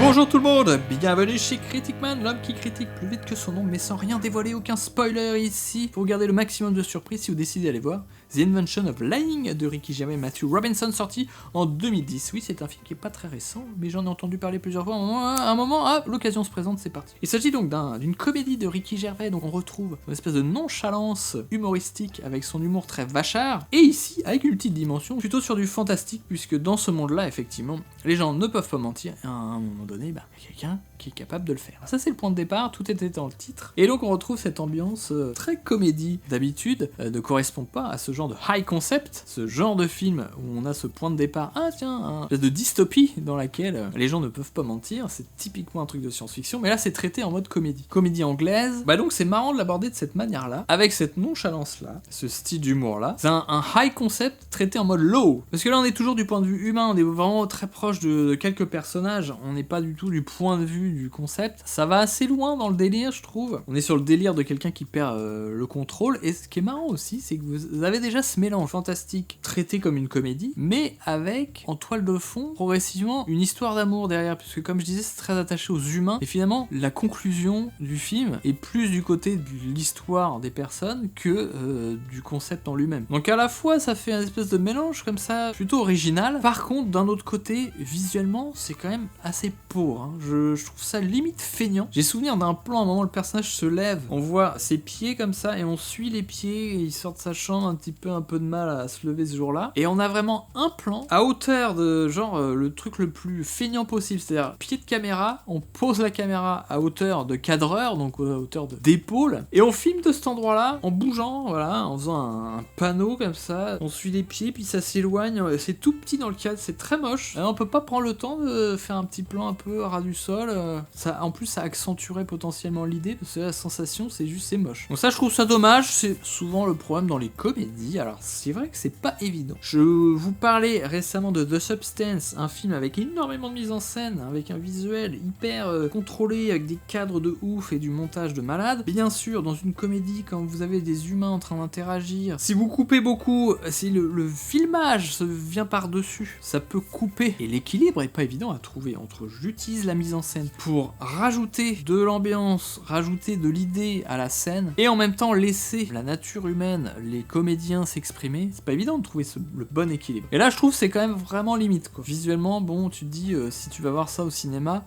Bonjour tout le monde, bienvenue chez Criticman, l'homme qui critique plus vite que son nom mais sans rien dévoiler, aucun spoiler ici, pour garder le maximum de surprises si vous décidez d'aller voir The Invention of Lying de Ricky Gervais et Matthew Robinson, sorti en 2010. Oui, c'est un film qui est pas très récent, mais j'en ai entendu parler plusieurs fois. À un moment, l'occasion se présente, c'est parti. Il s'agit donc d'une comédie de Ricky Gervais, donc on retrouve une espèce de nonchalance humoristique avec son humour très vachard, et ici avec une petite dimension plutôt sur du fantastique, puisque dans ce monde-là, effectivement, les gens ne peuvent pas mentir, et à un moment donné, il y a quelqu'un qui est capable de le faire. Ça c'est le point de départ, tout était dans le titre, et donc on retrouve cette ambiance très comédie d'habitude, ne correspond pas à ce genre de high concept, ce genre de film où on a ce point de départ, un espèce de dystopie dans laquelle les gens ne peuvent pas mentir, c'est typiquement un truc de science-fiction, mais là c'est traité en mode comédie anglaise, donc c'est marrant de l'aborder de cette manière-là, avec cette nonchalance-là, ce style d'humour-là, c'est un high concept traité en mode low, parce que là on est toujours du point de vue humain, on est vraiment très proche de quelques personnages, on n'est pas du tout du point de vue du concept, ça va assez loin dans le délire je trouve, on est sur le délire de quelqu'un qui perd le contrôle, et ce qui est marrant aussi c'est que vous avez déjà ce mélange fantastique traité comme une comédie, mais avec en toile de fond progressivement une histoire d'amour derrière, puisque comme je disais c'est très attaché aux humains, et finalement la conclusion du film est plus du côté de l'histoire des personnes que du concept en lui-même. Donc à la fois ça fait un espèce de mélange comme ça plutôt original, par contre d'un autre côté visuellement c'est quand même assez pauvre, hein. Je trouve ça limite feignant. J'ai souvenir d'un plan à un moment le personnage se lève, on voit ses pieds comme ça et on suit les pieds et il sort de sa chambre un peu de mal à se lever ce jour-là, et on a vraiment un plan à hauteur de genre le truc le plus feignant possible, c'est-à-dire pied de caméra, on pose la caméra à hauteur de cadreur, donc à hauteur d'épaule, et on filme de cet endroit-là en bougeant, voilà, en faisant un panneau comme ça, on suit les pieds puis ça s'éloigne, c'est tout petit dans le cadre, c'est très moche. On peut pas prendre le temps de faire un petit plan un peu ras du sol, ça, en plus ça accentuerait potentiellement l'idée, parce que la sensation c'est moche. Donc ça je trouve ça dommage, c'est souvent le problème dans les comédies. Alors c'est vrai que c'est pas évident. Je vous parlais récemment de The Substance, un film avec énormément de mise en scène, avec un visuel hyper contrôlé, avec des cadres de ouf et du montage de malade. Bien sûr, dans une comédie, quand vous avez des humains en train d'interagir, si vous coupez beaucoup, si le filmage se vient par-dessus, ça peut couper. Et l'équilibre est pas évident à trouver entre j'utilise la mise en scène pour rajouter de l'ambiance, rajouter de l'idée à la scène, et en même temps laisser la nature humaine, les comédiens s'exprimer, c'est pas évident de trouver le bon équilibre. Et là je trouve c'est quand même vraiment limite quoi. Visuellement, bon tu te dis si tu vas voir ça au cinéma,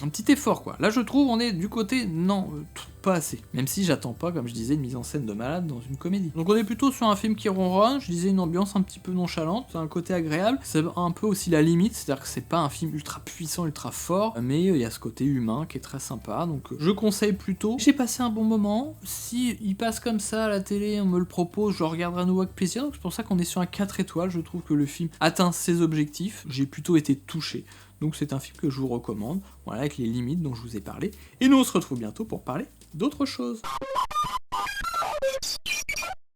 un petit effort quoi. Là je trouve on est du côté non, pas assez. Même si j'attends pas, comme je disais, une mise en scène de malade dans une comédie. Donc on est plutôt sur un film qui ronronne, je disais une ambiance un petit peu nonchalante, un côté agréable, c'est un peu aussi la limite, c'est-à-dire que c'est pas un film ultra puissant, ultra fort, mais il y a ce côté humain qui est très sympa, donc je conseille plutôt. J'ai passé un bon moment, si il passe comme ça à la télé, on me le propose, je le regarderai à nouveau avec plaisir, donc c'est pour ça qu'on est sur un 4 étoiles, je trouve que le film atteint ses objectifs, j'ai plutôt été touché. Donc c'est un film que je vous recommande, voilà, avec les limites dont je vous ai parlé, et nous on se retrouve bientôt pour parler d'autres choses.